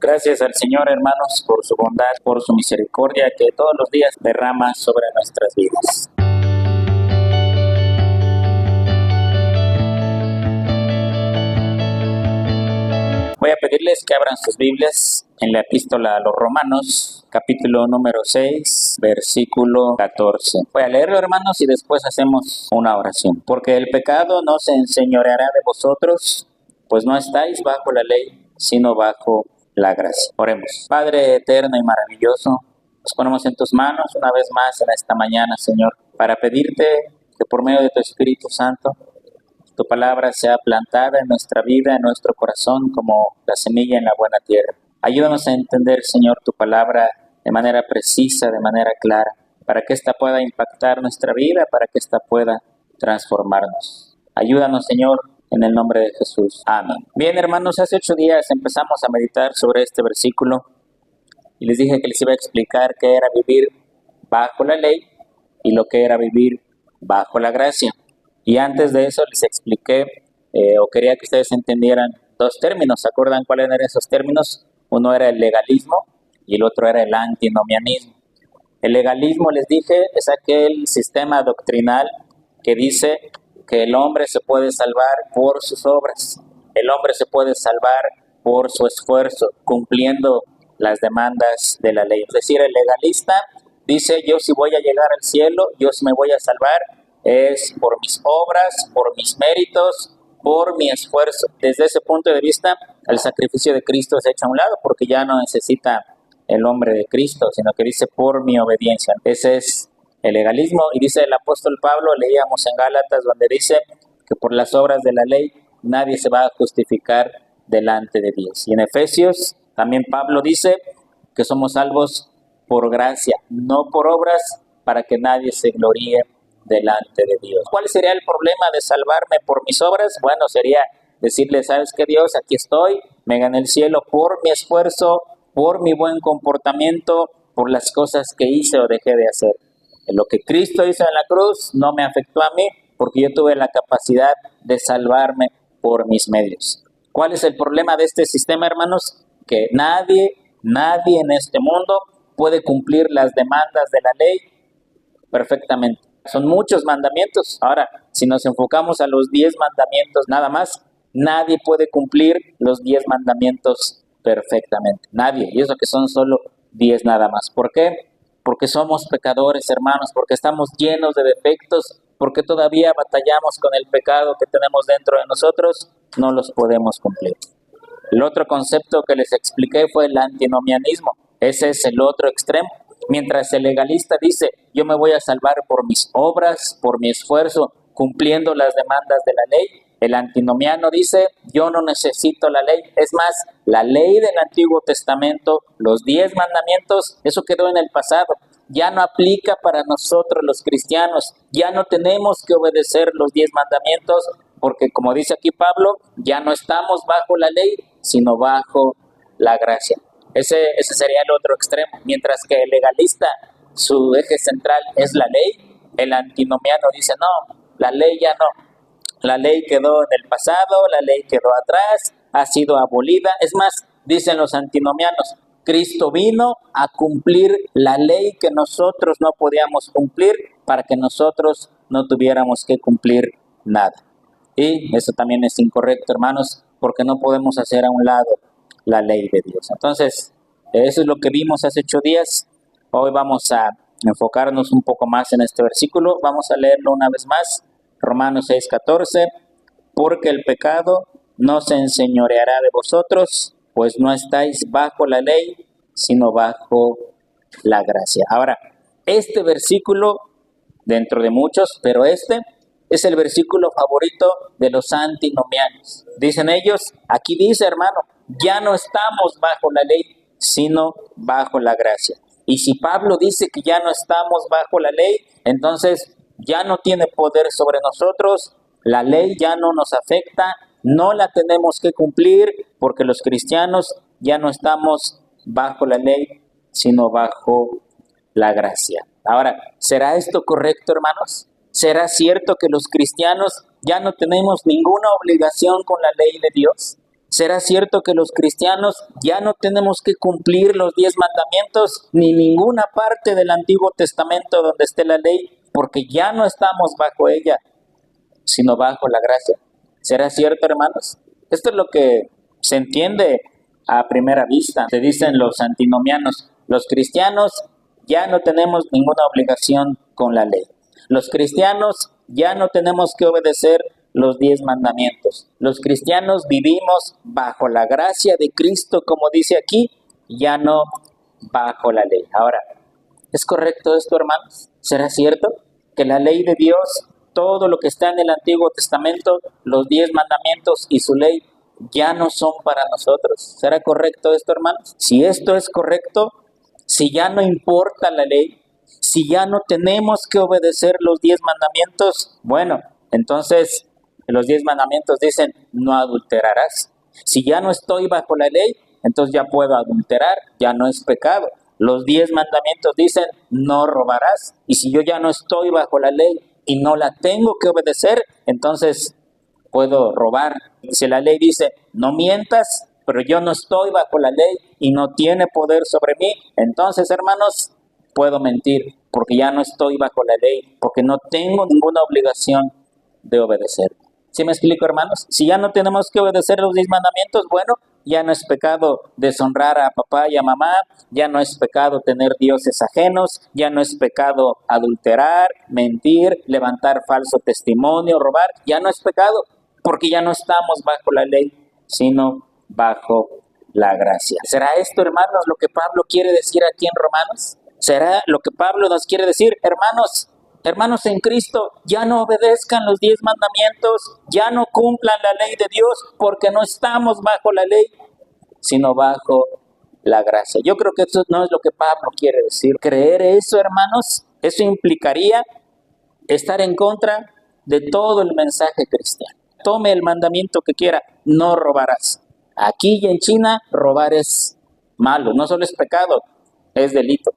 Gracias al Señor, hermanos, por su bondad, por su misericordia que todos los días derrama sobre nuestras vidas. Voy a pedirles que abran sus Biblias en la epístola a los Romanos, capítulo número 6, versículo 14. Voy a leerlo, hermanos, y después hacemos una oración. Porque el pecado no se enseñoreará de vosotros, pues no estáis bajo la ley, sino bajo la gracia. Oremos. Padre eterno y maravilloso, nos ponemos en tus manos una vez más en esta mañana, Señor, para pedirte que por medio de tu Espíritu Santo tu palabra sea plantada en nuestra vida, en nuestro corazón, como la semilla en la buena tierra. Ayúdanos a entender, Señor, tu palabra de manera precisa, de manera clara, para que ésta pueda impactar nuestra vida, para que ésta pueda transformarnos. Ayúdanos, Señor, en el nombre de Jesús. Amén. Bien, hermanos, hace 8 días empezamos a meditar sobre este versículo y les dije que les iba a explicar qué era vivir bajo la ley y lo que era vivir bajo la gracia. Y antes de eso les expliqué, o quería que ustedes entendieran 2 términos. ¿Se acuerdan cuáles eran esos términos? Uno era el legalismo y el otro era el antinomianismo. El legalismo, les dije, es aquel sistema doctrinal que dice que el hombre se puede salvar por sus obras. El hombre se puede salvar por su esfuerzo, cumpliendo las demandas de la ley. Es decir, el legalista dice, yo si voy a llegar al cielo, yo si me voy a salvar, es por mis obras, por mis méritos, por mi esfuerzo. Desde ese punto de vista, el sacrificio de Cristo se echa a un lado porque ya no necesita el hombre de Cristo, sino que dice por mi obediencia. Ese es el legalismo. Y dice el apóstol Pablo, leíamos en Gálatas, donde dice que por las obras de la ley nadie se va a justificar delante de Dios. Y en Efesios también Pablo dice que somos salvos por gracia, no por obras, para que nadie se gloríe delante de Dios. ¿Cuál sería el problema de salvarme por mis obras? Bueno, sería decirle, ¿sabes qué, Dios? Aquí estoy, me gané el cielo por mi esfuerzo, por mi buen comportamiento, por las cosas que hice o dejé de hacer. Lo que Cristo hizo en la cruz no me afectó a mí porque yo tuve la capacidad de salvarme por mis medios. ¿Cuál es el problema de este sistema, hermanos? Que nadie en este mundo puede cumplir las demandas de la ley perfectamente. Son muchos mandamientos. Ahora, si nos enfocamos a los 10 mandamientos nada más, nadie puede cumplir los 10 mandamientos perfectamente. Nadie. Y eso que son solo 10 nada más. ¿Por qué? Porque somos pecadores, hermanos, porque estamos llenos de defectos, porque todavía batallamos con el pecado que tenemos dentro de nosotros, no los podemos cumplir. El otro concepto que les expliqué fue el antinomianismo. Ese es el otro extremo. Mientras el legalista dice, yo me voy a salvar por mis obras, por mi esfuerzo, cumpliendo las demandas de la ley, el antinomiano dice, yo no necesito la ley. Es más, la ley del Antiguo Testamento, los 10 mandamientos, eso quedó en el pasado. Ya no aplica para nosotros los cristianos. Ya no tenemos que obedecer los 10 mandamientos, porque como dice aquí Pablo, ya no estamos bajo la ley, sino bajo la gracia. Ese sería el otro extremo. Mientras que el legalista, su eje central es la ley, el antinomiano dice, no, la ley ya no. La ley quedó en el pasado, la ley quedó atrás, ha sido abolida. Es más, dicen los antinomianos, Cristo vino a cumplir la ley que nosotros no podíamos cumplir para que nosotros no tuviéramos que cumplir nada. Y eso también es incorrecto, hermanos, porque no podemos hacer a un lado la ley de Dios. Entonces, eso es lo que vimos hace 8 días. Hoy vamos a enfocarnos un poco más en este versículo. Vamos a leerlo una vez más. Romanos 6:14. Porque el pecado no se enseñoreará de vosotros, pues no estáis bajo la ley, sino bajo la gracia. Ahora, este versículo, dentro de muchos, pero este es el versículo favorito de los antinomianos. Dicen ellos, aquí dice, hermano, ya no estamos bajo la ley, sino bajo la gracia. Y si Pablo dice que ya no estamos bajo la ley, entonces ya no tiene poder sobre nosotros, la ley ya no nos afecta, no la tenemos que cumplir, porque los cristianos ya no estamos bajo la ley, sino bajo la gracia. Ahora, ¿será esto correcto, hermanos? ¿Será cierto que los cristianos ya no tenemos ninguna obligación con la ley de Dios? ¿Será cierto que los cristianos ya no tenemos que cumplir los 10 mandamientos ni ninguna parte del Antiguo Testamento donde esté la ley, porque ya no estamos bajo ella, sino bajo la gracia? ¿Será cierto, hermanos? Esto es lo que se entiende a primera vista. Se dicen los antinomianos, los cristianos ya no tenemos ninguna obligación con la ley. Los cristianos ya no tenemos que obedecer los 10 mandamientos. Los cristianos vivimos bajo la gracia de Cristo, como dice aquí, ya no bajo la ley. Ahora, ¿es correcto esto, hermanos? ¿Será cierto que la ley de Dios, todo lo que está en el Antiguo Testamento, los 10 mandamientos y su ley, ya no son para nosotros? ¿Será correcto esto, hermanos? Si esto es correcto, si ya no importa la ley, si ya no tenemos que obedecer los 10 mandamientos, bueno, entonces los 10 mandamientos dicen, no adulterarás. Si ya no estoy bajo la ley, entonces ya puedo adulterar, ya no es pecado. Los 10 mandamientos dicen, no robarás. Y si yo ya no estoy bajo la ley y no la tengo que obedecer, entonces puedo robar. Si la ley dice, no mientas, pero yo no estoy bajo la ley y no tiene poder sobre mí, entonces, hermanos, puedo mentir porque ya no estoy bajo la ley, porque no tengo ninguna obligación de obedecer. ¿Sí me explico, hermanos? Si ya no tenemos que obedecer los 10 mandamientos, bueno, ya no es pecado deshonrar a papá y a mamá, ya no es pecado tener dioses ajenos, ya no es pecado adulterar, mentir, levantar falso testimonio, robar, ya no es pecado, porque ya no estamos bajo la ley, sino bajo la gracia. ¿Será esto, hermanos, lo que Pablo quiere decir aquí en Romanos? ¿Será lo que Pablo nos quiere decir? Hermanos en Cristo, ya no obedezcan los 10 mandamientos, ya no cumplan la ley de Dios, porque no estamos bajo la ley, sino bajo la gracia. Yo creo que eso no es lo que Pablo quiere decir. Creer eso, hermanos, eso implicaría estar en contra de todo el mensaje cristiano. Tome el mandamiento que quiera, no robarás. Aquí y en China, robar es malo, no solo es pecado, es delito.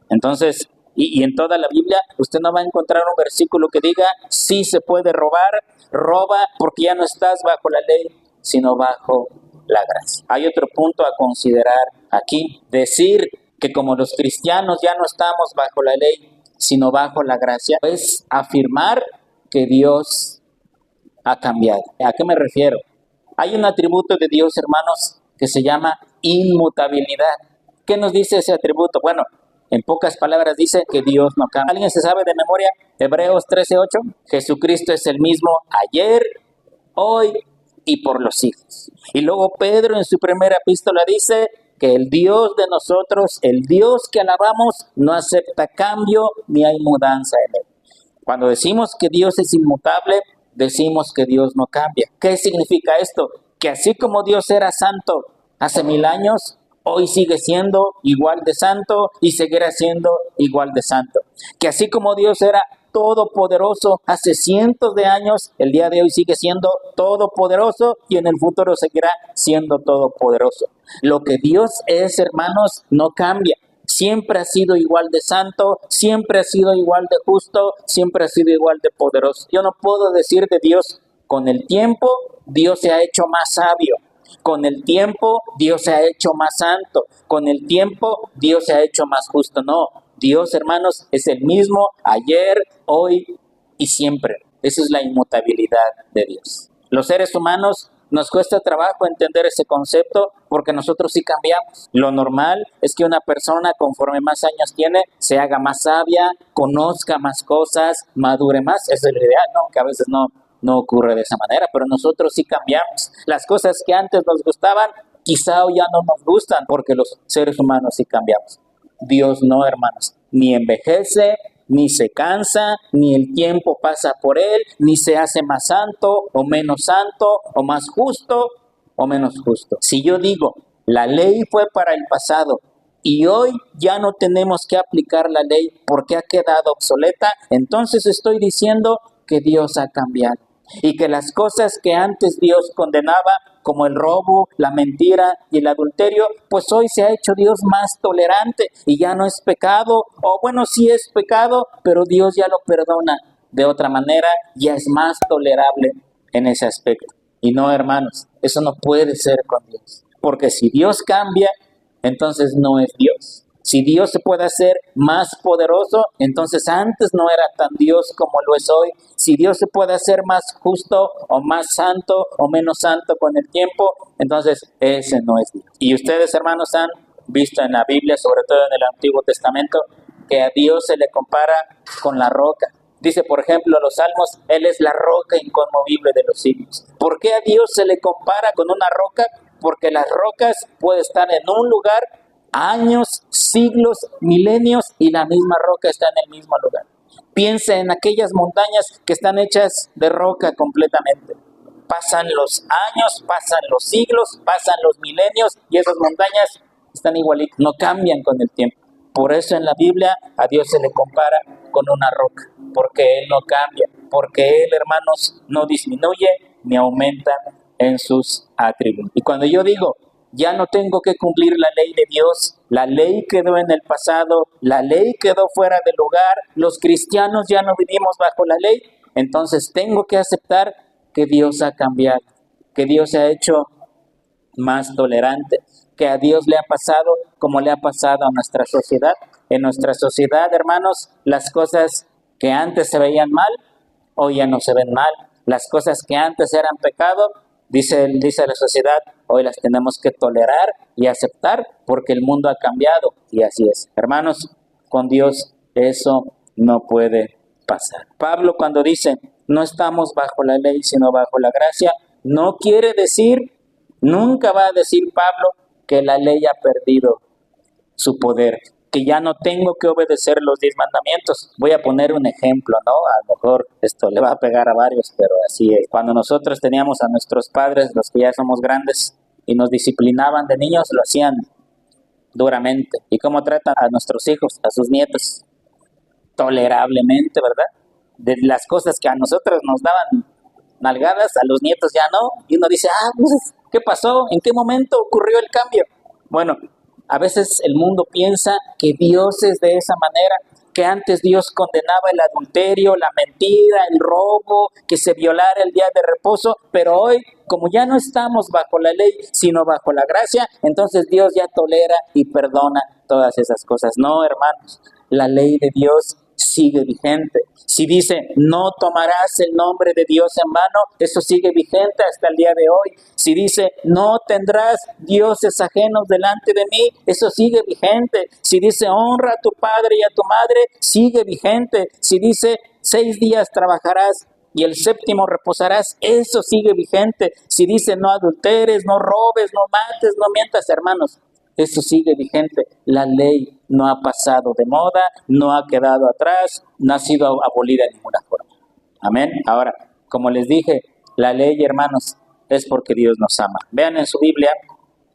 Entonces, y en toda la Biblia, usted no va a encontrar un versículo que diga, sí se puede robar, roba, porque ya no estás bajo la ley, sino bajo la gracia. Hay otro punto a considerar aquí. Decir que como los cristianos ya no estamos bajo la ley, sino bajo la gracia, es afirmar que Dios ha cambiado. ¿A qué me refiero? Hay un atributo de Dios, hermanos, que se llama inmutabilidad. ¿Qué nos dice ese atributo? Bueno, en pocas palabras dice que Dios no cambia. ¿Alguien se sabe de memoria Hebreos 13:8? Jesucristo es el mismo ayer, hoy y por los siglos. Y luego Pedro en su primera epístola dice que el Dios de nosotros, el Dios que alabamos, no acepta cambio ni hay mudanza en él. Cuando decimos que Dios es inmutable, decimos que Dios no cambia. ¿Qué significa esto? Que así como Dios era santo hace 1000 años, hoy sigue siendo igual de santo y seguirá siendo igual de santo. Que así como Dios era todopoderoso hace cientos de años, el día de hoy sigue siendo todopoderoso y en el futuro seguirá siendo todopoderoso. Lo que Dios es, hermanos, no cambia. Siempre ha sido igual de santo, siempre ha sido igual de justo, siempre ha sido igual de poderoso. Yo no puedo decir de Dios, con el tiempo Dios se ha hecho más sabio. Con el tiempo, Dios se ha hecho más santo. Con el tiempo, Dios se ha hecho más justo. No, Dios, hermanos, es el mismo ayer, hoy y siempre. Esa es la inmutabilidad de Dios. Los seres humanos nos cuesta trabajo entender ese concepto porque nosotros sí cambiamos. Lo normal es que una persona, conforme más años tiene, se haga más sabia, conozca más cosas, madure más. Esa es la idea, ¿no? Que a veces no ocurre de esa manera, pero nosotros sí cambiamos. Las cosas que antes nos gustaban, quizá hoy ya no nos gustan, porque los seres humanos sí cambiamos. Dios no, hermanos, ni envejece, ni se cansa, ni el tiempo pasa por él, ni se hace más santo, o más justo, o menos justo. Si yo digo, la ley fue para el pasado, y hoy ya no tenemos que aplicar la ley porque ha quedado obsoleta, entonces estoy diciendo que Dios ha cambiado. Y que las cosas que antes Dios condenaba, como el robo, la mentira y el adulterio, pues hoy se ha hecho Dios más tolerante y ya no es pecado, o bueno, sí es pecado, pero Dios ya lo perdona de otra manera, ya es más tolerable en ese aspecto. Y no, hermanos, eso no puede ser con Dios. Porque si Dios cambia, entonces no es Dios. Si Dios se puede hacer más poderoso, entonces antes no era tan Dios como lo es hoy. Si Dios se puede hacer más justo o más santo o menos santo con el tiempo, entonces ese no es Dios. Y ustedes, hermanos, han visto en la Biblia, sobre todo en el Antiguo Testamento, que a Dios se le compara con la roca. Dice, por ejemplo, los Salmos, Él es la roca inconmovible de los siglos. ¿Por qué a Dios se le compara con una roca? Porque las rocas pueden estar en un lugar años, siglos, milenios, y la misma roca está en el mismo lugar. Piensa en aquellas montañas que están hechas de roca completamente. Pasan los años, pasan los siglos, pasan los milenios, y esas montañas están igualitas, no cambian con el tiempo. Por eso en la Biblia a Dios se le compara con una roca, porque Él no cambia, porque Él, hermanos, no disminuye ni aumenta en sus atributos. Y cuando yo digo, ya no tengo que cumplir la ley de Dios, la ley quedó en el pasado, la ley quedó fuera de lugar, los cristianos ya no vivimos bajo la ley, entonces tengo que aceptar que Dios ha cambiado, que Dios se ha hecho más tolerante, que a Dios le ha pasado como le ha pasado a nuestra sociedad. En nuestra sociedad, hermanos, las cosas que antes se veían mal, hoy ya no se ven mal. Las cosas que antes eran pecado, dice la sociedad, hoy las tenemos que tolerar y aceptar porque el mundo ha cambiado, y así es. Hermanos, con Dios eso no puede pasar. Pablo, cuando dice, no estamos bajo la ley, sino bajo la gracia, no quiere decir, nunca va a decir Pablo que la ley ha perdido su poder, que ya no tengo que obedecer los 10 mandamientos. Voy a poner un ejemplo, ¿no? A lo mejor esto le va a pegar a varios, pero así es. Cuando nosotros teníamos a nuestros padres, los que ya somos grandes, y nos disciplinaban de niños, lo hacían duramente. ¿Y cómo tratan a nuestros hijos, a sus nietos? Tolerablemente, ¿verdad? De las cosas que a nosotros nos daban nalgadas, a los nietos ya no. Y uno dice, pues, ¿qué pasó? ¿En qué momento ocurrió el cambio? Bueno, a veces el mundo piensa que Dios es de esa manera, que antes Dios condenaba el adulterio, la mentira, el robo, que se violara el día de reposo, pero hoy, como ya no estamos bajo la ley, sino bajo la gracia, entonces Dios ya tolera y perdona todas esas cosas. No, hermanos, la ley de Dios sigue vigente. Si dice, no tomarás el nombre de Dios en vano, eso sigue vigente hasta el día de hoy. Si dice, no tendrás dioses ajenos delante de mí, eso sigue vigente. Si dice, honra a tu padre y a tu madre, sigue vigente. Si dice, 6 días trabajarás y el 7º reposarás, eso sigue vigente. Si dice, no adulteres, no robes, no mates, no mientas, hermanos, eso sigue vigente. La ley no ha pasado de moda, no ha quedado atrás, no ha sido abolida de ninguna forma. Amén. Ahora, como les dije, la ley, hermanos, es porque Dios nos ama. Vean en su Biblia,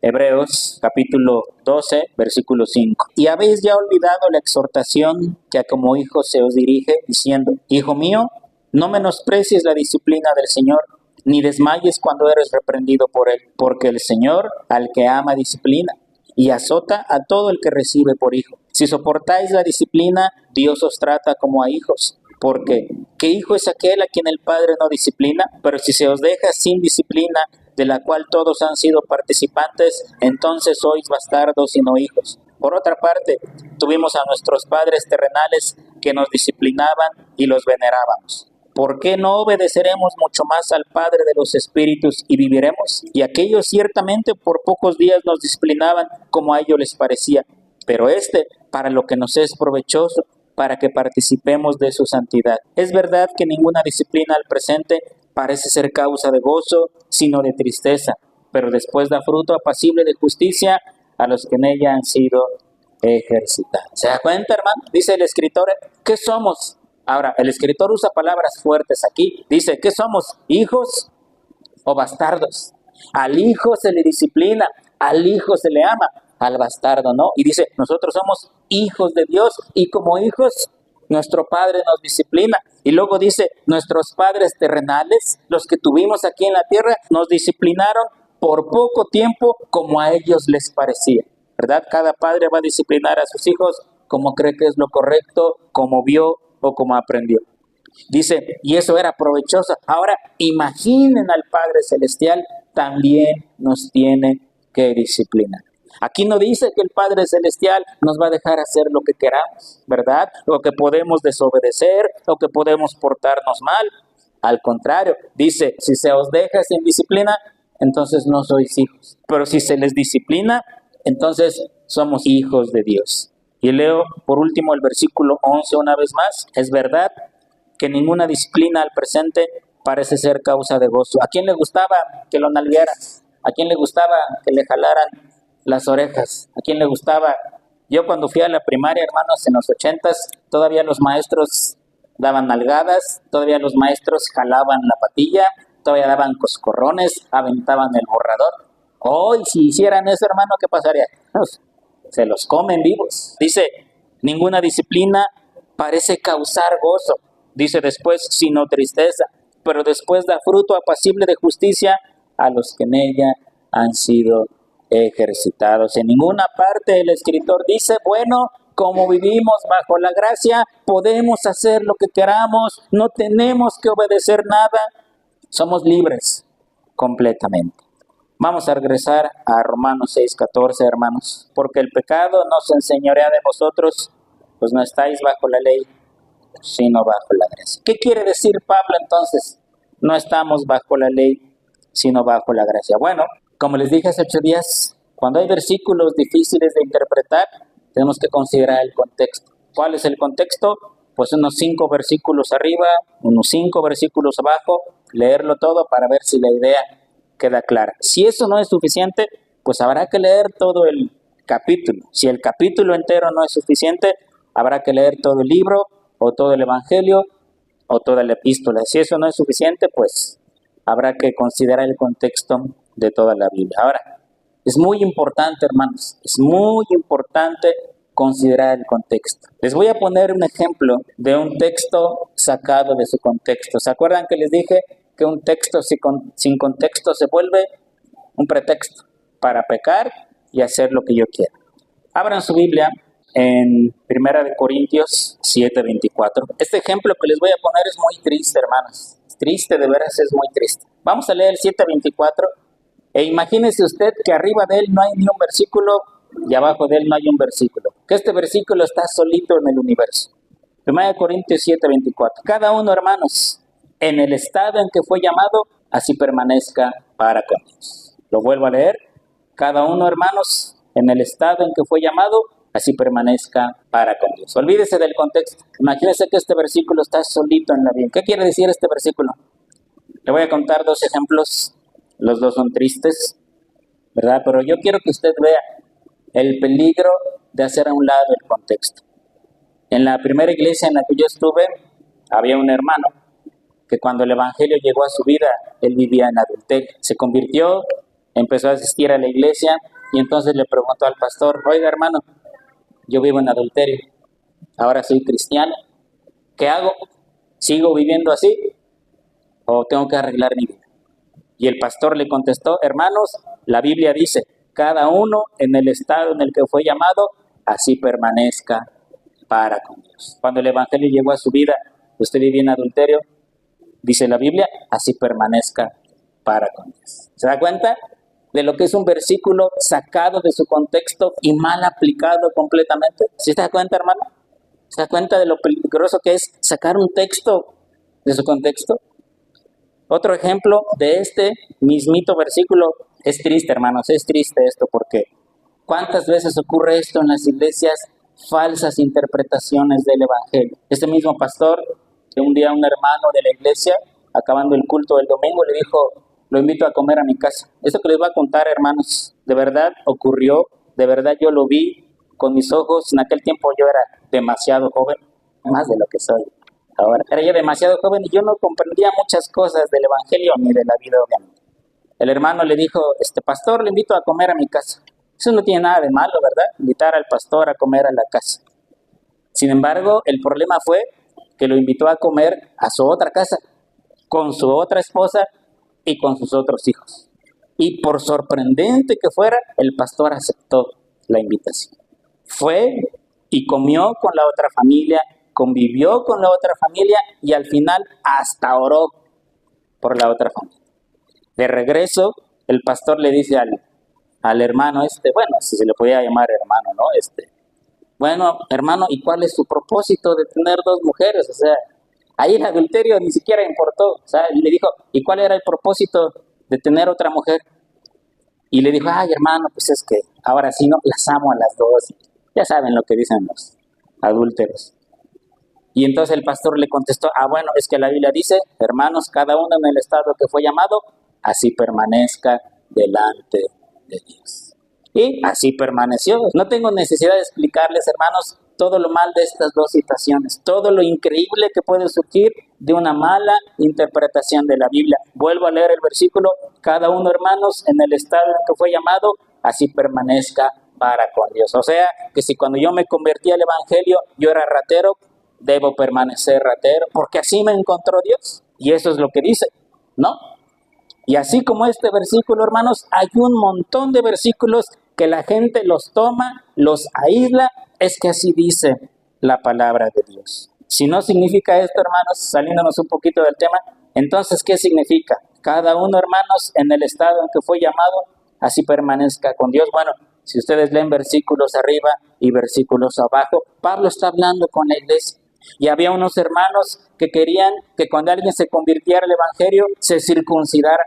Hebreos capítulo 12, versículo 5. Y habéis ya olvidado la exhortación que como hijos se os dirige, diciendo, Hijo mío, no menosprecies la disciplina del Señor, ni desmayes cuando eres reprendido por Él, porque el Señor al que ama disciplina y azota a todo el que recibe por hijo. Si soportáis la disciplina, Dios os trata como a hijos. Porque, ¿qué hijo es aquel a quien el Padre no disciplina? Pero si se os deja sin disciplina, de la cual todos han sido participantes, entonces sois bastardos y no hijos. Por otra parte, tuvimos a nuestros padres terrenales que nos disciplinaban y los venerábamos. ¿Por qué no obedeceremos mucho más al Padre de los Espíritus y viviremos? Y aquellos ciertamente por pocos días nos disciplinaban como a ellos les parecía, pero para lo que nos es provechoso, para que participemos de su santidad. Es verdad que ninguna disciplina al presente parece ser causa de gozo, sino de tristeza, pero después da fruto apacible de justicia a los que en ella han sido ejercitados. ¿Se da cuenta, hermano? Dice el escritor, ¿qué somos? Ahora, el escritor usa palabras fuertes aquí. Dice, ¿qué somos? ¿Hijos o bastardos? Al hijo se le disciplina, al hijo se le ama, al bastardo no. Y dice, nosotros somos hijos de Dios y como hijos nuestro Padre nos disciplina. Y luego dice, nuestros padres terrenales, los que tuvimos aquí en la tierra, nos disciplinaron por poco tiempo como a ellos les parecía. ¿Verdad? Cada padre va a disciplinar a sus hijos como cree que es lo correcto, como vio o como aprendió. Dice, y eso era provechoso. Ahora, imaginen al Padre Celestial, también nos tiene que disciplinar. Aquí no dice que el Padre Celestial nos va a dejar hacer lo que queramos, ¿verdad? O que podemos desobedecer, o que podemos portarnos mal. Al contrario, dice, si se os deja sin disciplina, entonces no sois hijos. Pero si se les disciplina, entonces somos hijos de Dios. Y leo por último el versículo 11 una vez más. Es verdad que ninguna disciplina al presente parece ser causa de gozo. ¿A quién le gustaba que lo nalguearan? ¿A quién le gustaba que le jalaran las orejas? ¿A quién le gustaba? Yo cuando fui a la primaria, hermanos, en los 80s, todavía los maestros daban nalgadas, todavía los maestros jalaban la patilla, todavía daban coscorrones, aventaban el borrador. Hoy, si hicieran eso, hermano, ¿qué pasaría? Se los comen vivos. Dice, ninguna disciplina parece causar gozo. Dice después, sino tristeza, pero después da fruto apacible de justicia a los que en ella han sido ejercitados. En ninguna parte el escritor dice, bueno, como vivimos bajo la gracia, podemos hacer lo que queramos, no tenemos que obedecer nada, somos libres completamente. Vamos a regresar a Romanos 6:14, hermanos, porque el pecado no se enseñorea de vosotros, pues no estáis bajo la ley, sino bajo la gracia. ¿Qué quiere decir Pablo entonces? No estamos bajo la ley, sino bajo la gracia. Bueno, como les dije hace 8 días, cuando hay versículos difíciles de interpretar, tenemos que considerar el contexto. ¿Cuál es el contexto? Pues unos 5 versículos arriba, unos 5 versículos abajo, leerlo todo para ver si la idea queda clara. Si eso no es suficiente, pues habrá que leer todo el capítulo. Si el capítulo entero no es suficiente, habrá que leer todo el libro, o todo el evangelio, o toda la epístola. Si eso no es suficiente, pues habrá que considerar el contexto de toda la Biblia. Ahora, es muy importante, hermanos, es muy importante considerar el contexto. Les voy a poner un ejemplo de un texto sacado de su contexto. ¿Se acuerdan que les dije que un texto sin contexto se vuelve un pretexto para pecar y hacer lo que yo quiera? Abran su Biblia en 1 Corintios 7:24. Este ejemplo que les voy a poner es muy triste, hermanos. Es triste, de veras es muy triste. Vamos a leer el 7:24 e imagínese usted que arriba de él no hay ni un versículo y abajo de él no hay un versículo. Que este versículo está solito en el universo. 1 Corintios 7:24. Cada uno, hermanos, en el estado en que fue llamado, así permanezca para con Dios. Lo vuelvo a leer. Cada uno, hermanos, en el estado en que fue llamado, así permanezca para con Dios. Olvídese del contexto. Imagínese que este versículo está solito en la Biblia. ¿Qué quiere decir este versículo? Le voy a contar 2 ejemplos. Los 2 son tristes, ¿verdad? Pero yo quiero que usted vea el peligro de hacer a un lado el contexto. En la primera iglesia en la que yo estuve, había un hermano que cuando el evangelio llegó a su vida, él vivía en adulterio. Se convirtió, empezó a asistir a la iglesia y entonces le preguntó al pastor, oiga hermano, yo vivo en adulterio, ahora soy cristiano, ¿qué hago? ¿Sigo viviendo así o tengo que arreglar mi vida? Y el pastor le contestó, hermanos, la Biblia dice, cada uno en el estado en el que fue llamado, así permanezca para con Dios. Cuando el evangelio llegó a su vida, usted vivía en adulterio, dice la Biblia, así permanezca para con Dios. ¿Se da cuenta de lo que es un versículo sacado de su contexto y mal aplicado completamente? ¿Sí se da cuenta, hermano? ¿Se da cuenta de lo peligroso que es sacar un texto de su contexto? Otro ejemplo de este mismito versículo, es triste, hermanos, es triste esto, porque ¿cuántas veces ocurre esto en las iglesias? Falsas interpretaciones del evangelio. Este mismo pastor, que un día un hermano de la iglesia, acabando el culto del domingo, le dijo, lo invito a comer a mi casa. Esto que les voy a contar, hermanos, de verdad ocurrió, de verdad yo lo vi con mis ojos. En aquel tiempo yo era demasiado joven, más de lo que soy ahora. Era yo demasiado joven y yo no comprendía muchas cosas del evangelio ni de la vida, obviamente. El hermano le dijo, pastor, le invito a comer a mi casa. Eso no tiene nada de malo, ¿verdad? Invitar al pastor a comer a la casa. Sin embargo, el problema fue que lo invitó a comer a su otra casa, con su otra esposa y con sus otros hijos. Y por sorprendente que fuera, el pastor aceptó la invitación. Fue y comió con la otra familia convivió con la otra familia y al final hasta oró por la otra familia. De regreso, el pastor le dice al hermano bueno, si se le podía llamar hermano, ¿no? Bueno, hermano, ¿y cuál es su propósito de tener dos mujeres? O sea, ahí el adulterio ni siquiera importó. O sea, le dijo, ¿y cuál era el propósito de tener otra mujer? Y le dijo, ay, hermano, pues es que ahora sí no las amo a las dos. Ya saben lo que dicen los adúlteros. Y entonces el pastor le contestó, bueno, es que la Biblia dice, hermanos, cada uno en el estado que fue llamado, así permanezca delante de Dios. Y así permaneció. No tengo necesidad de explicarles, hermanos, todo lo mal de estas dos situaciones, todo lo increíble que puede surgir de una mala interpretación de la Biblia. Vuelvo a leer el versículo, cada uno, hermanos, en el estado en que fue llamado, así permanezca para con Dios. O sea, que si cuando yo me convertí al evangelio, yo era ratero, debo permanecer ratero, porque así me encontró Dios. Y eso es lo que dice, ¿no? Y así como este versículo, hermanos, hay un montón de versículos que la gente los toma, los aísla. Es que así dice la palabra de Dios. Si no significa esto, hermanos, saliéndonos un poquito del tema, entonces, ¿qué significa? Cada uno, hermanos, en el estado en que fue llamado, así permanezca con Dios. Bueno, si ustedes leen versículos arriba y versículos abajo, Pablo está hablando con la iglesia. Y había unos hermanos que querían que cuando alguien se convirtiera al evangelio, se circuncidara.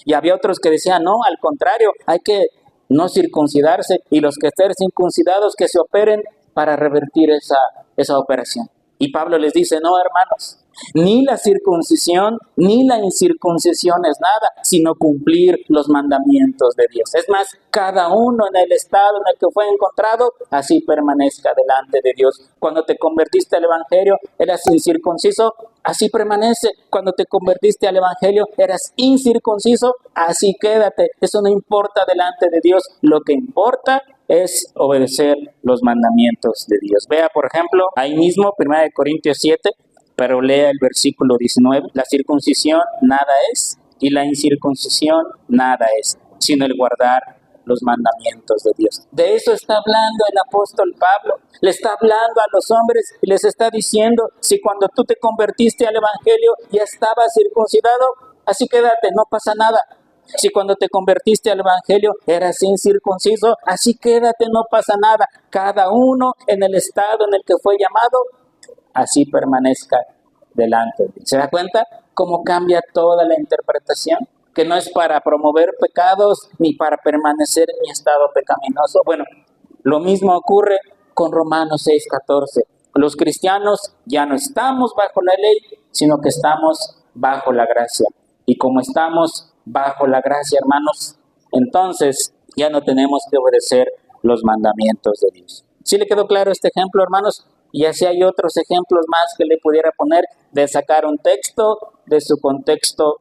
Y había otros que decían, no, al contrario, hay que no circuncidarse, y los que estén circuncidados que se operen para revertir esa operación. Y Pablo les dice, no, hermanos, ni la circuncisión ni la incircuncisión es nada, sino cumplir los mandamientos de Dios. Es más, cada uno en el estado en el que fue encontrado, así permanezca delante de Dios. Cuando te convertiste al evangelio, eras incircunciso, así permanece. Cuando te convertiste al evangelio, eras incircunciso, así quédate. Eso no importa delante de Dios. Lo que importa es obedecer los mandamientos de Dios. Vea, por ejemplo, ahí mismo, 1 Corintios 7, pero lea el versículo 19. La circuncisión nada es, y la incircuncisión nada es, sino el guardar los mandamientos de Dios. De eso está hablando el apóstol Pablo. Le está hablando a los hombres y les está diciendo, si cuando tú te convertiste al evangelio ya estabas circuncidado, así quédate, no pasa nada. Si cuando te convertiste al evangelio eras incircunciso, así quédate, no pasa nada. Cada uno en el estado en el que fue llamado, así permanezca delante de Dios. ¿Se da cuenta cómo cambia toda la interpretación? Que no es para promover pecados ni para permanecer en mi estado pecaminoso. Bueno, lo mismo ocurre con Romanos 6:14. Los cristianos ya no estamos bajo la ley, sino que estamos bajo la gracia. Y como estamos bajo la gracia, hermanos, entonces ya no tenemos que obedecer los mandamientos de Dios. ¿Sí le quedó claro este ejemplo, hermanos? Y así hay otros ejemplos más que le pudiera poner de sacar un texto de su contexto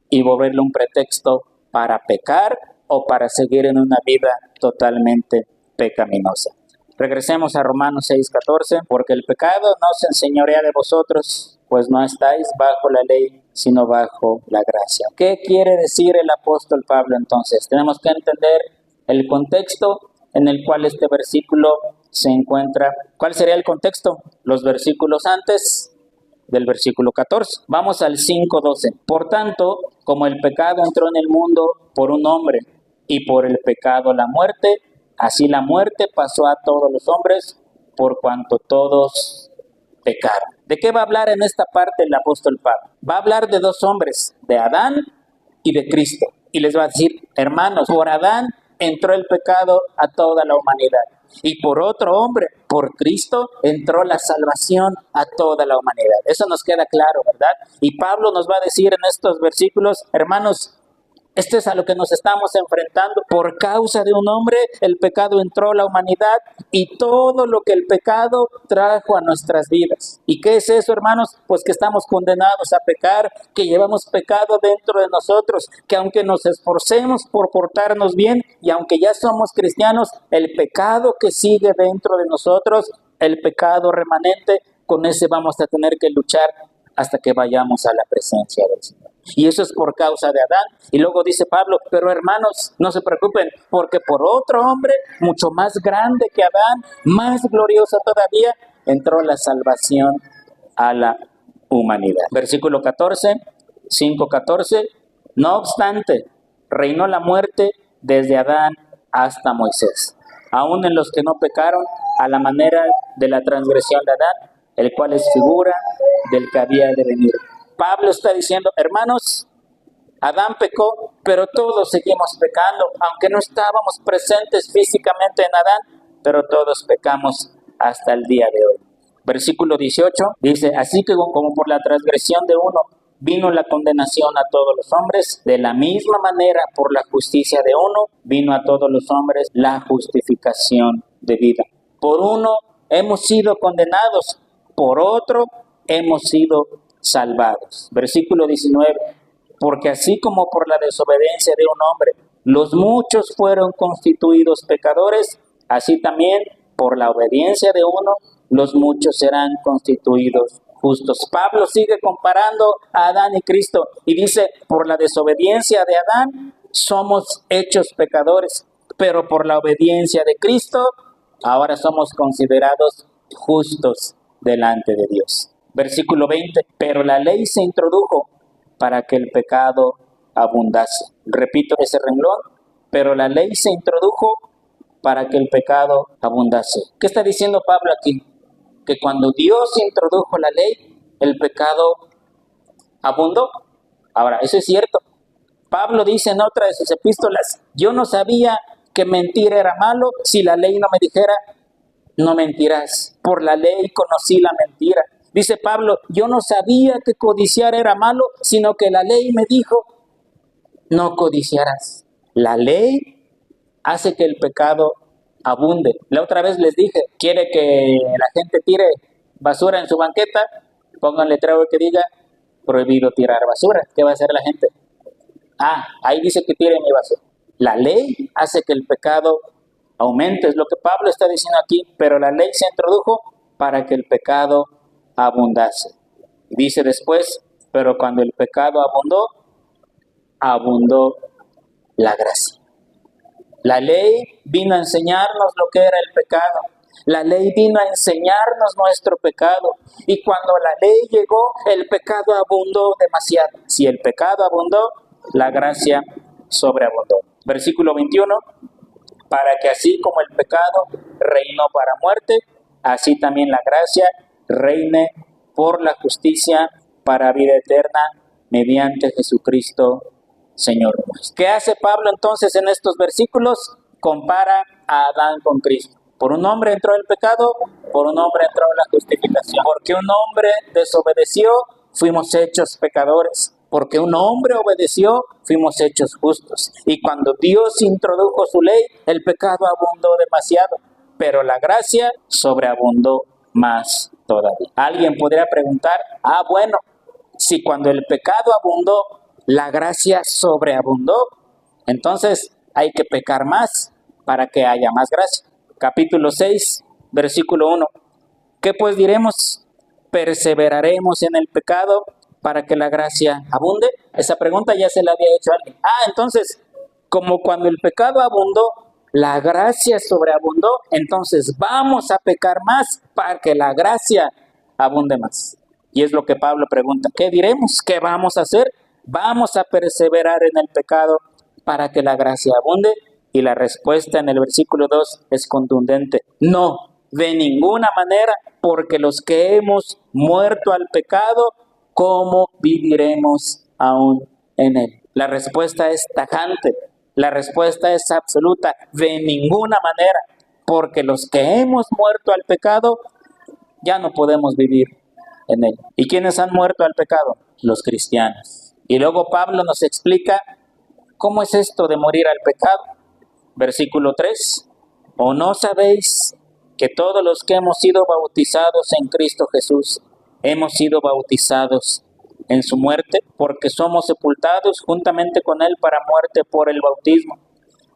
y volverlo un pretexto para pecar o para seguir en una vida totalmente pecaminosa. Regresemos a Romanos 6:14, porque el pecado no se enseñorea de vosotros, pues no estáis bajo la ley, sino bajo la gracia. ¿Qué quiere decir el apóstol Pablo entonces? Tenemos que entender el contexto en el cual este versículo se encuentra. ¿Cuál sería el contexto? Los versículos antes del versículo 14. Vamos al 5:12. Por tanto, como el pecado entró en el mundo por un hombre, y por el pecado la muerte, así la muerte pasó a todos los hombres, por cuanto todos pecaron. ¿De qué va a hablar en esta parte el apóstol Pablo? Va a hablar de dos hombres, de Adán y de Cristo. Y les va a decir, hermanos, por Adán entró el pecado a toda la humanidad. Y por otro hombre, por Cristo, entró la salvación a toda la humanidad. Eso nos queda claro, ¿verdad? Y Pablo nos va a decir en estos versículos, hermanos, esto es a lo que nos estamos enfrentando. Por causa de un hombre, el pecado entró a la humanidad y todo lo que el pecado trajo a nuestras vidas. ¿Y qué es eso, hermanos? Pues que estamos condenados a pecar, que llevamos pecado dentro de nosotros, que aunque nos esforcemos por portarnos bien y aunque ya somos cristianos, el pecado que sigue dentro de nosotros, el pecado remanente, con ese vamos a tener que luchar hasta que vayamos a la presencia del Señor. Y eso es por causa de Adán. Y luego dice Pablo, pero hermanos, no se preocupen, porque por otro hombre, mucho más grande que Adán, más glorioso todavía, entró la salvación a la humanidad. Versículo 14, 5:14. No obstante, reinó la muerte desde Adán hasta Moisés, aun en los que no pecaron a la manera de la transgresión de Adán, el cual es figura del que había de venir. Pablo está diciendo, hermanos, Adán pecó, pero todos seguimos pecando, aunque no estábamos presentes físicamente en Adán, pero todos pecamos hasta el día de hoy. Versículo 18 dice, así que como por la transgresión de uno vino la condenación a todos los hombres, de la misma manera por la justicia de uno vino a todos los hombres la justificación de vida. Por uno hemos sido condenados, por otro hemos sido salvados. Versículo 19, porque así como por la desobediencia de un hombre los muchos fueron constituidos pecadores, así también por la obediencia de uno los muchos serán constituidos justos. Pablo sigue comparando a Adán y Cristo y dice, por la desobediencia de Adán somos hechos pecadores, pero por la obediencia de Cristo ahora somos considerados justos delante de Dios. Versículo 20, pero la ley se introdujo para que el pecado abundase. Repito ese renglón, pero la ley se introdujo para que el pecado abundase. ¿Qué está diciendo Pablo aquí? Que cuando Dios introdujo la ley, el pecado abundó. Ahora, eso es cierto. Pablo dice en otra de sus epístolas, yo no sabía que mentir era malo si la ley no me dijera, no mentirás. Por la ley conocí la mentira. Dice Pablo, yo no sabía que codiciar era malo, sino que la ley me dijo, no codiciarás. La ley hace que el pecado abunde. La otra vez les dije, quiere que la gente tire basura en su banqueta, pongan letrero que diga, prohibido tirar basura. ¿Qué va a hacer la gente? Ahí dice que tire mi basura. La ley hace que el pecado aumente, es lo que Pablo está diciendo aquí, pero la ley se introdujo para que el pecado abundase. Dice después, pero cuando el pecado abundó, abundó la gracia. La ley vino a enseñarnos lo que era el pecado. La ley vino a enseñarnos nuestro pecado. Y cuando la ley llegó, el pecado abundó demasiado. Si el pecado abundó, la gracia sobreabundó. Versículo 21, para que así como el pecado reinó para muerte, así también la gracia reine por la justicia para vida eterna mediante Jesucristo, Señor nuestro. ¿Qué hace Pablo entonces en estos versículos? Compara a Adán con Cristo. Por un hombre entró el pecado, por un hombre entró la justificación. Porque un hombre desobedeció, fuimos hechos pecadores. Porque un hombre obedeció, fuimos hechos justos. Y cuando Dios introdujo su ley, el pecado abundó demasiado, pero la gracia sobreabundó más todavía. Alguien podría preguntar, bueno, si cuando el pecado abundó, la gracia sobreabundó, entonces hay que pecar más para que haya más gracia. Capítulo 6, versículo 1. ¿Qué pues diremos? ¿Perseveraremos en el pecado para que la gracia abunde? Esa pregunta ya se la había hecho alguien. Entonces, como cuando el pecado abundó, la gracia sobreabundó, entonces vamos a pecar más para que la gracia abunde más. Y es lo que Pablo pregunta, ¿qué diremos? ¿Qué vamos a hacer? ¿Vamos a perseverar en el pecado para que la gracia abunde? Y la respuesta en el versículo 2 es contundente. No, de ninguna manera, porque los que hemos muerto al pecado, ¿cómo viviremos aún en él? La respuesta es tajante, la respuesta es absoluta, de ninguna manera, porque los que hemos muerto al pecado, ya no podemos vivir en él. ¿Y quiénes han muerto al pecado? Los cristianos. Y luego Pablo nos explica cómo es esto de morir al pecado. Versículo 3, ¿o no sabéis que todos los que hemos sido bautizados en Cristo Jesús, hemos sido bautizados en su muerte? Porque somos sepultados juntamente con él para muerte por el bautismo,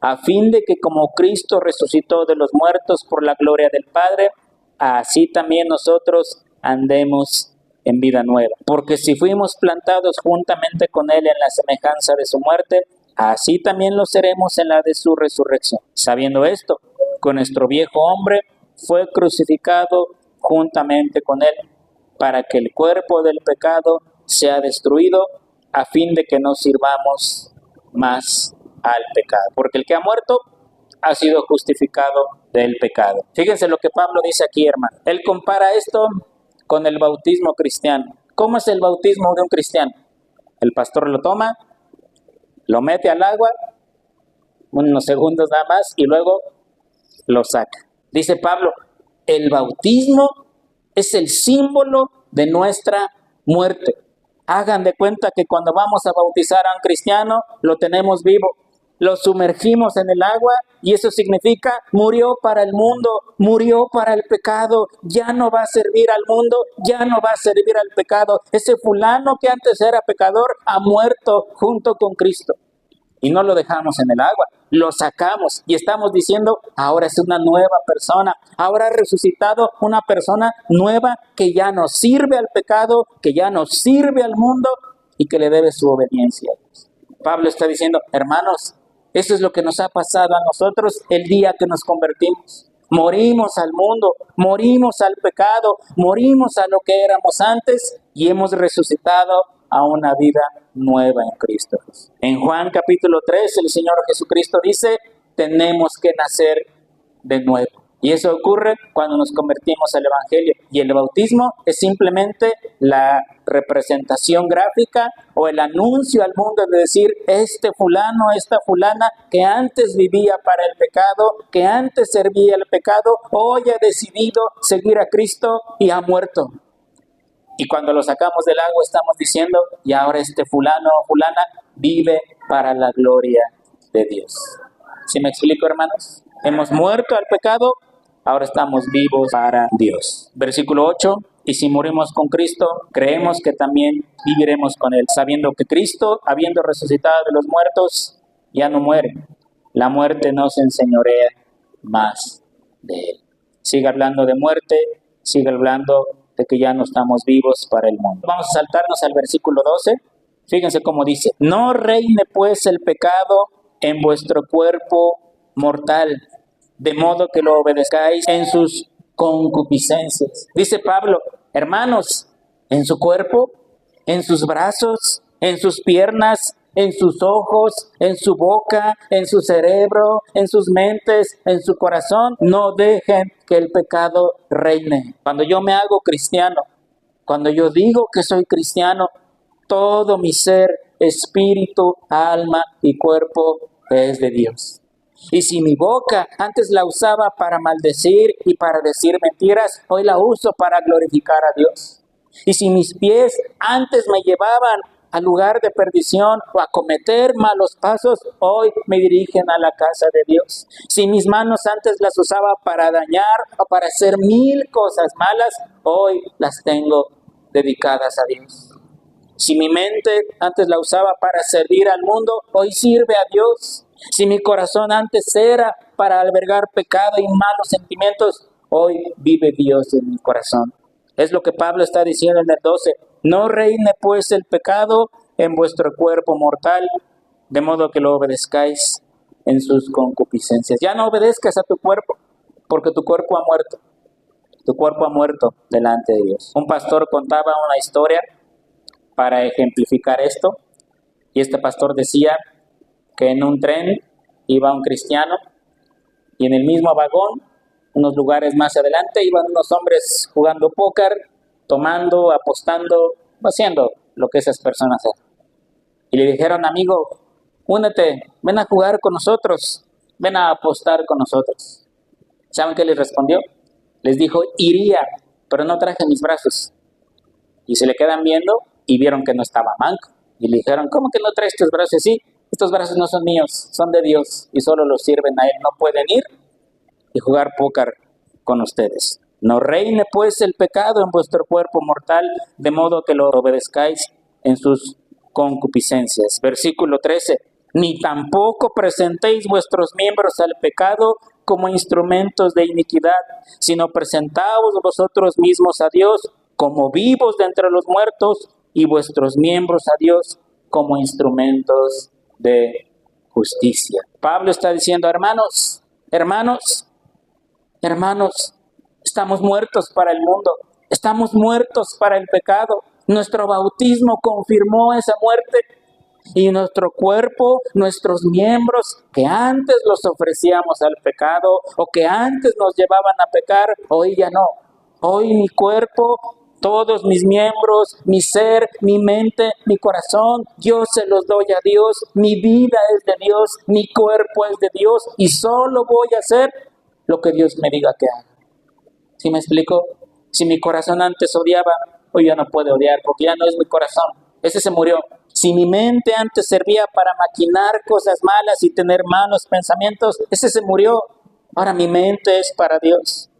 a fin de que como Cristo resucitó de los muertos por la gloria del Padre, así también nosotros andemos en vida nueva. Porque si fuimos plantados juntamente con él en la semejanza de su muerte, así también lo seremos en la de su resurrección. Sabiendo esto, con nuestro viejo hombre fue crucificado juntamente con él, para que el cuerpo del pecado sea destruido, a fin de que no sirvamos más al pecado. Porque el que ha muerto ha sido justificado del pecado. Fíjense lo que Pablo dice aquí, hermano. Él compara esto con el bautismo cristiano. ¿Cómo es el bautismo de un cristiano? El pastor lo toma, lo mete al agua, unos segundos nada más, y luego lo saca. Dice Pablo, el bautismo es el símbolo de nuestra muerte. Hagan de cuenta que cuando vamos a bautizar a un cristiano, lo tenemos vivo. Lo sumergimos en el agua y eso significa murió para el mundo, murió para el pecado, ya no va a servir al mundo, ya no va a servir al pecado. Ese fulano que antes era pecador ha muerto junto con Cristo. Y no lo dejamos en el agua, lo sacamos y estamos diciendo, ahora es una nueva persona, ahora ha resucitado una persona nueva que ya no sirve al pecado, que ya no sirve al mundo y que le debe su obediencia. Pablo está diciendo, hermanos, eso es lo que nos ha pasado a nosotros el día que nos convertimos. Morimos al mundo, morimos al pecado, morimos a lo que éramos antes y hemos resucitado a una vida nueva en Cristo. En Juan capítulo 3, el Señor Jesucristo dice, tenemos que nacer de nuevo. Y eso ocurre cuando nos convertimos al Evangelio. Y el bautismo es simplemente la representación gráfica o el anuncio al mundo de decir, este fulano, esta fulana que antes vivía para el pecado, que antes servía el pecado, hoy ha decidido seguir a Cristo y ha muerto. Y cuando lo sacamos del agua estamos diciendo, y ahora este fulano o fulana vive para la gloria de Dios. ¿Sí me explico, hermanos? Hemos muerto al pecado, ahora estamos vivos para Dios. Versículo 8, y si morimos con Cristo, creemos que también viviremos con Él, sabiendo que Cristo, habiendo resucitado de los muertos, ya no muere. La muerte no se enseñorea más de Él. Sigue hablando de muerte, sigue hablando de que ya no estamos vivos para el mundo. Vamos a saltarnos al versículo 12. Fíjense cómo dice, no reine pues el pecado en vuestro cuerpo mortal, de modo que lo obedezcáis en sus concupiscencias. Dice Pablo, hermanos, en su cuerpo, en sus brazos, en sus piernas, en sus ojos, en su boca, en su cerebro, en sus mentes, en su corazón, no dejen que el pecado reine. Cuando yo me hago cristiano, cuando yo digo que soy cristiano, todo mi ser, espíritu, alma y cuerpo es de Dios. Y si mi boca antes la usaba para maldecir y para decir mentiras, hoy la uso para glorificar a Dios. Y si mis pies antes me llevaban al lugar de perdición o a cometer malos pasos, hoy me dirigen a la casa de Dios. Si mis manos antes las usaba para dañar o para hacer 1000 cosas malas, hoy las tengo dedicadas a Dios. Si mi mente antes la usaba para servir al mundo, hoy sirve a Dios. Si mi corazón antes era para albergar pecado y malos sentimientos, hoy vive Dios en mi corazón. Es lo que Pablo está diciendo en el 12. No reine pues el pecado en vuestro cuerpo mortal, de modo que lo obedezcáis en sus concupiscencias. Ya no obedezcas a tu cuerpo, porque tu cuerpo ha muerto. Tu cuerpo ha muerto delante de Dios. Un pastor contaba una historia para ejemplificar esto, y este pastor decía que en un tren iba un cristiano y en el mismo vagón, unos lugares más adelante, iban unos hombres jugando póker, tomando, apostando, haciendo lo que esas personas hacen. Y le dijeron, amigo, únete, ven a jugar con nosotros, ven a apostar con nosotros. ¿Saben qué les respondió? Les dijo, iría, pero no traje mis brazos. Y se le quedan viendo y vieron que no estaba manco. Y le dijeron, ¿cómo que no traes tus brazos? Sí, estos brazos no son míos, son de Dios y solo los sirven a Él. No pueden ir y jugar póker con ustedes. No reine pues el pecado en vuestro cuerpo mortal, de modo que lo obedezcáis en sus concupiscencias. Versículo 13. Ni tampoco presentéis vuestros miembros al pecado como instrumentos de iniquidad, sino presentaos vosotros mismos a Dios como vivos de entre los muertos y vuestros miembros a Dios como instrumentos de justicia. Pablo está diciendo, hermanos, Estamos muertos para el mundo. Estamos muertos para el pecado. Nuestro bautismo confirmó esa muerte. Y nuestro cuerpo, nuestros miembros, que antes los ofrecíamos al pecado o que antes nos llevaban a pecar, hoy ya no. Hoy mi cuerpo, todos mis miembros, mi ser, mi mente, mi corazón, yo se los doy a Dios. Mi vida es de Dios, mi cuerpo es de Dios y solo voy a hacer lo que Dios me diga que haga. ¿Sí me explico? Si mi corazón antes odiaba, hoy ya no puede odiar porque ya no es mi corazón. Ese se murió. Si mi mente antes servía para maquinar cosas malas y tener malos pensamientos, ese se murió. Ahora mi mente es para Dios.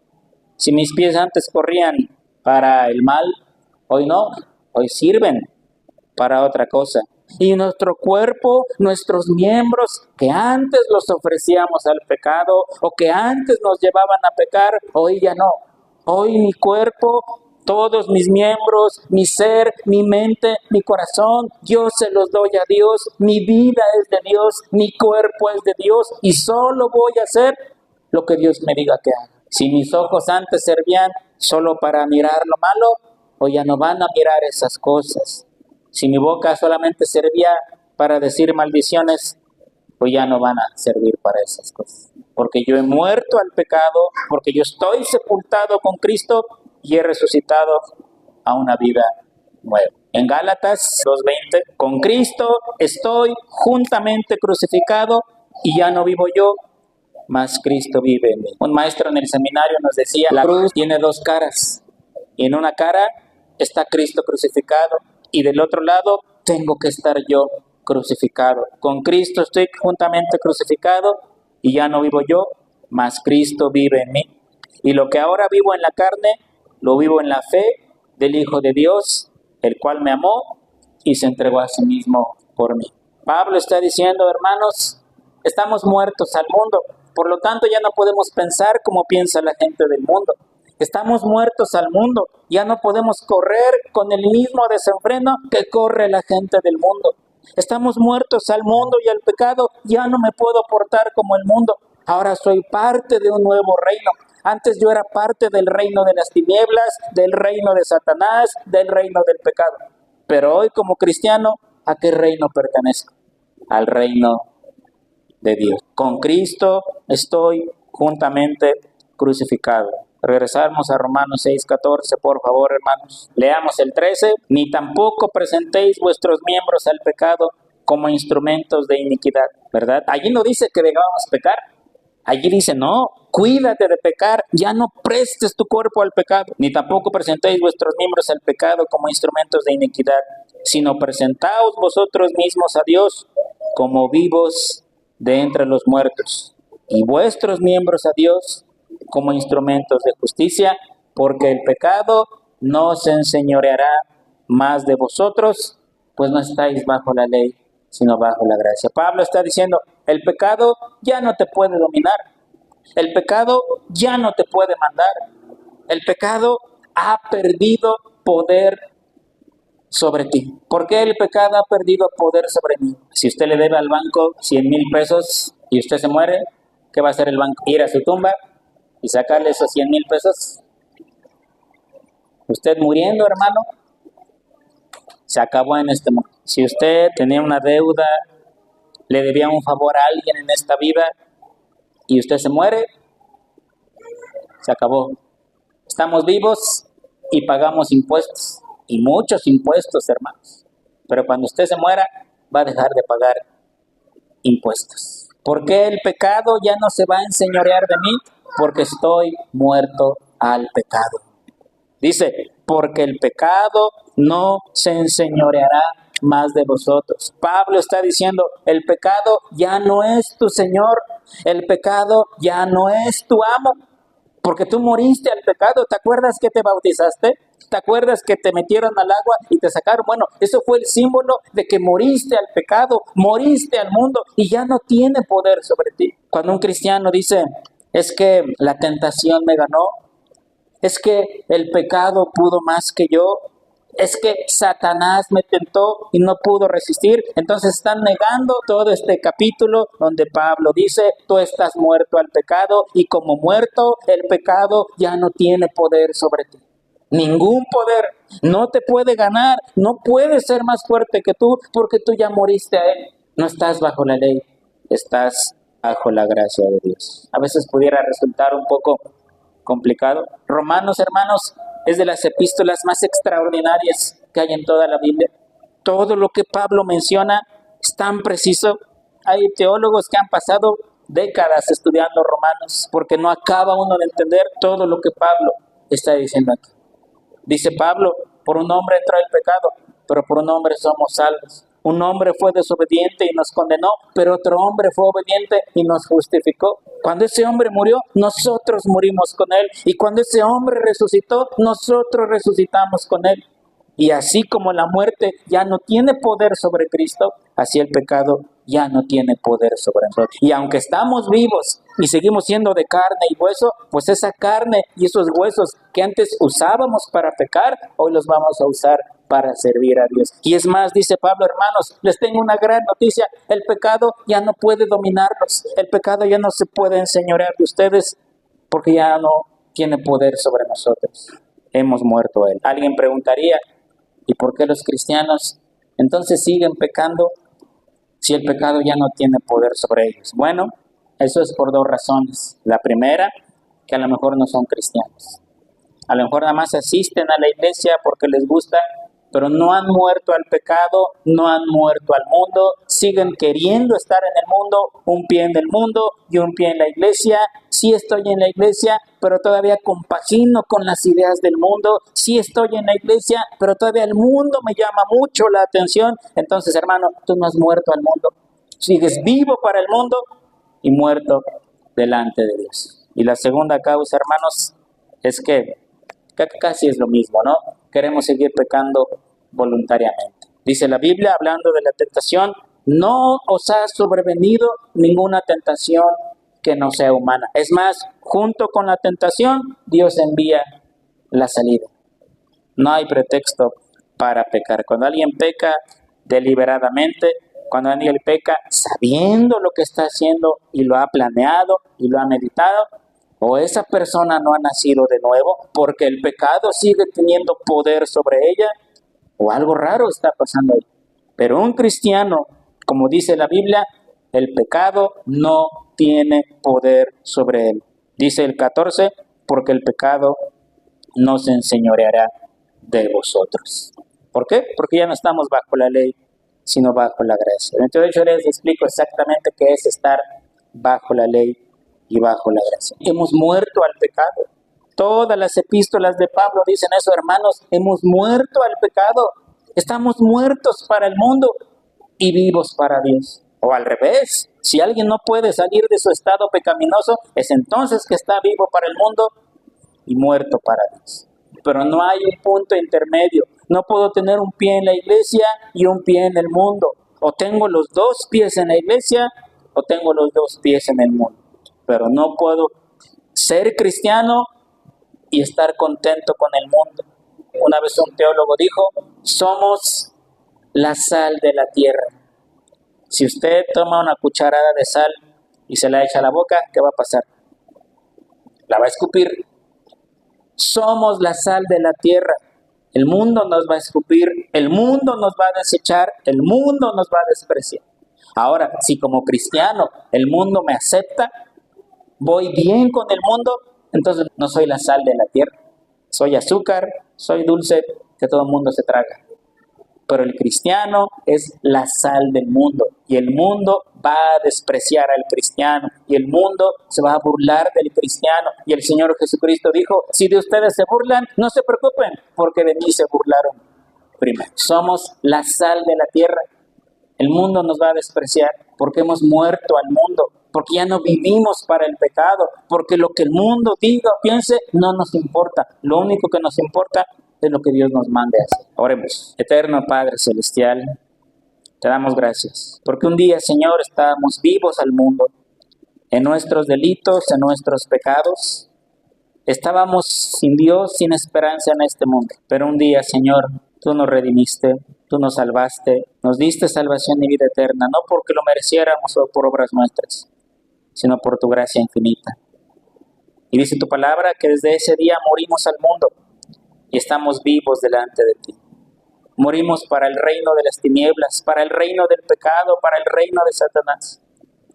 Si mis pies antes corrían para el mal, hoy no. Hoy sirven para otra cosa. Y nuestro cuerpo, nuestros miembros, que antes los ofrecíamos al pecado o que antes nos llevaban a pecar, hoy ya no. Hoy mi cuerpo, todos mis miembros, mi ser, mi mente, mi corazón, yo se los doy a Dios. Mi vida es de Dios, mi cuerpo es de Dios y solo voy a hacer lo que Dios me diga que haga. Si mis ojos antes servían solo para mirar lo malo, hoy ya no van a mirar esas cosas. Si mi boca solamente servía para decir maldiciones, pues ya no van a servir para esas cosas. Porque yo he muerto al pecado, porque yo estoy sepultado con Cristo y he resucitado a una vida nueva. En Gálatas 2:20, con Cristo estoy juntamente crucificado y ya no vivo yo, mas Cristo vive en mí. Un maestro en el seminario nos decía, la cruz tiene dos caras y en una cara está Cristo crucificado y del otro lado tengo que estar yo crucificado. Con Cristo estoy juntamente crucificado y ya no vivo yo, mas Cristo vive en mí. Y lo que ahora vivo en la carne, lo vivo en la fe del Hijo de Dios, el cual me amó y se entregó a sí mismo por mí. Pablo está diciendo, hermanos, estamos muertos al mundo, por lo tanto ya no podemos pensar como piensa la gente del mundo. Estamos muertos al mundo, ya no podemos correr con el mismo desenfreno que corre la gente del mundo. Estamos muertos al mundo y al pecado, ya no me puedo portar como el mundo. Ahora soy parte de un nuevo reino. Antes yo era parte del reino de las tinieblas, del reino de Satanás, del reino del pecado. Pero hoy como cristiano, ¿a qué reino pertenezco? Al reino de Dios. Con Cristo estoy juntamente crucificado. Regresamos a Romanos 6:14, por favor, hermanos. Leamos el 13. Ni tampoco presentéis vuestros miembros al pecado como instrumentos de iniquidad, ¿verdad? Allí no dice que debamos pecar. Allí dice, no, cuídate de pecar, ya no prestes tu cuerpo al pecado. Ni tampoco presentéis vuestros miembros al pecado como instrumentos de iniquidad, sino presentaos vosotros mismos a Dios como vivos de entre los muertos, y vuestros miembros a Dios como instrumentos de justicia, porque el pecado no se enseñoreará más de vosotros, pues no estáis bajo la ley, sino bajo la gracia. Pablo está diciendo, el pecado ya no te puede dominar, el pecado ya no te puede mandar, el pecado ha perdido poder sobre ti. ¿Por qué el pecado ha perdido poder sobre mí? Si usted le debe al banco 100,000 pesos y usted se muere, ¿qué va a hacer el banco? Ir a su tumba y sacarle esos 100,000 pesos. Usted muriendo, hermano, se acabó en este mundo. Si usted tenía una deuda, le debía un favor a alguien en esta vida y usted se muere, se acabó. Estamos vivos y pagamos impuestos, y muchos impuestos, hermanos. Pero cuando usted se muera, va a dejar de pagar impuestos. ¿Por qué el pecado ya no se va a enseñorear de mí? Porque estoy muerto al pecado. Dice, porque el pecado no se enseñoreará más de vosotros. Pablo está diciendo, el pecado ya no es tu Señor, el pecado ya no es tu amo, porque tú moriste al pecado. ¿Te acuerdas que te bautizaste? ¿Te acuerdas que te metieron al agua y te sacaron? Bueno, eso fue el símbolo de que moriste al pecado, moriste al mundo y ya no tiene poder sobre ti. Cuando un cristiano dice, es que la tentación me ganó, es que el pecado pudo más que yo, Es que Satanás me tentó y no pudo resistir. Entonces están negando todo este capítulo donde Pablo dice, tú estás muerto al pecado y como muerto, el pecado ya no tiene poder sobre ti. Ningún poder, no te puede ganar, no puede ser más fuerte que tú porque tú ya moriste a él. No estás bajo la ley, estás bajo la gracia de Dios. A veces pudiera resultar un poco complicado. Romanos, hermanos, es de las epístolas más extraordinarias que hay en toda la Biblia. Todo lo que Pablo menciona es tan preciso. Hay teólogos que han pasado décadas estudiando Romanos porque no acaba uno de entender todo lo que Pablo está diciendo aquí. Dice Pablo, por un hombre entró el pecado, pero por un hombre somos salvos. Un hombre fue desobediente y nos condenó, pero otro hombre fue obediente y nos justificó. Cuando ese hombre murió, nosotros murimos con él. Y cuando ese hombre resucitó, nosotros resucitamos con él. Y así como la muerte ya no tiene poder sobre Cristo, así el pecado ya no tiene poder sobre nosotros. Y aunque estamos vivos y seguimos siendo de carne y hueso, pues esa carne y esos huesos que antes usábamos para pecar, hoy los vamos a usar para servir a Dios. Y es más, dice Pablo, hermanos, les tengo una gran noticia, el pecado ya no puede dominarlos, el pecado ya no se puede enseñorear de ustedes, porque ya no tiene poder sobre nosotros. Hemos muerto a él. Alguien preguntaría, ¿y por qué los cristianos entonces siguen pecando si el pecado ya no tiene poder sobre ellos? Bueno, eso es por dos razones. La primera, que a lo mejor no son cristianos. A lo mejor nada más asisten a la iglesia porque les gusta, pero no han muerto al pecado, no han muerto al mundo, siguen queriendo estar en el mundo, un pie en el mundo y un pie en la iglesia. Sí estoy en la iglesia, pero todavía compagino con las ideas del mundo. Sí estoy en la iglesia, pero todavía el mundo me llama mucho la atención. Entonces, hermano, tú no has muerto al mundo. Sigues vivo para el mundo y muerto delante de Dios. Y la segunda causa, hermanos, es que casi es lo mismo, ¿no? Queremos seguir pecando voluntariamente. Dice la Biblia, hablando de la tentación, no os ha sobrevenido ninguna tentación que no sea humana. Es más, junto con la tentación, Dios envía la salida. No hay pretexto para pecar. Cuando alguien peca deliberadamente, cuando alguien peca sabiendo lo que está haciendo y lo ha planeado y lo ha meditado, o esa persona no ha nacido de nuevo porque el pecado sigue teniendo poder sobre ella, o algo raro está pasando ahí. Pero un cristiano, como dice la Biblia, el pecado no tiene poder sobre él. Dice el 14, porque el pecado no se enseñoreará de vosotros. ¿Por qué? Porque ya no estamos bajo la ley, sino bajo la gracia. Entonces yo les explico exactamente qué es estar bajo la ley y bajo la gracia. Hemos muerto al pecado. Todas las epístolas de Pablo dicen eso, hermanos, hemos muerto al pecado. Estamos muertos para el mundo y vivos para Dios. O al revés, si alguien no puede salir de su estado pecaminoso, es entonces que está vivo para el mundo y muerto para Dios. Pero no hay un punto intermedio. No puedo tener un pie en la iglesia y un pie en el mundo. O tengo los dos pies en la iglesia o tengo los dos pies en el mundo. Pero no puedo ser cristiano y estar contento con el mundo. Una vez un teólogo dijo, somos la sal de la tierra. Si usted toma una cucharada de sal y se la echa a la boca, ¿qué va a pasar? La va a escupir. Somos la sal de la tierra. El mundo nos va a escupir, el mundo nos va a desechar, el mundo nos va a despreciar. Ahora, si como cristiano el mundo me acepta, voy bien con el mundo, entonces no soy la sal de la tierra. Soy azúcar, soy dulce, que todo el mundo se traga. Pero el cristiano es la sal del mundo y el mundo va a despreciar al cristiano y el mundo se va a burlar del cristiano. Y el Señor Jesucristo dijo, si de ustedes se burlan, no se preocupen, porque de mí se burlaron primero. Somos la sal de la tierra. El mundo nos va a despreciar porque hemos muerto al mundo, porque ya no vivimos para el pecado, porque lo que el mundo diga o piense no nos importa. Lo único que nos importa es lo que Dios nos mande a hacer. Oremos. Eterno Padre Celestial, te damos gracias, porque un día, Señor, estábamos vivos al mundo, en nuestros delitos, en nuestros pecados. Estábamos sin Dios, sin esperanza en este mundo. Pero un día, Señor, Tú nos redimiste, tú nos salvaste, nos diste salvación y vida eterna, no porque lo mereciéramos o por obras nuestras, sino por tu gracia infinita. Y dice tu palabra que desde ese día morimos al mundo y estamos vivos delante de ti. Morimos para el reino de las tinieblas, para el reino del pecado, para el reino de Satanás.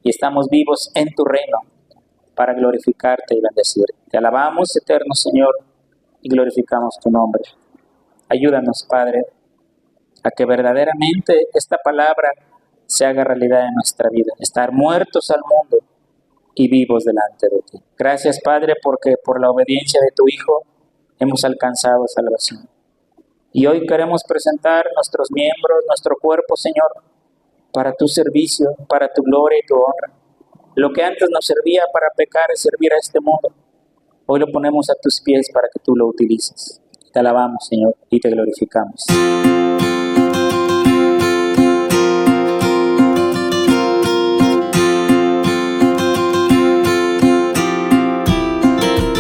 Y estamos vivos en tu reino para glorificarte y bendecirte. Te alabamos, eterno Señor, y glorificamos tu nombre. Ayúdanos, Padre, a que verdaderamente esta palabra se haga realidad en nuestra vida. Estar muertos al mundo y vivos delante de ti. Gracias, Padre, porque por la obediencia de tu Hijo hemos alcanzado salvación. Y hoy queremos presentar nuestros miembros, nuestro cuerpo, Señor, para tu servicio, para tu gloria y tu honra. Lo que antes nos servía para pecar y servir a este mundo, hoy lo ponemos a tus pies para que tú lo utilices. Te alabamos, Señor, y te glorificamos.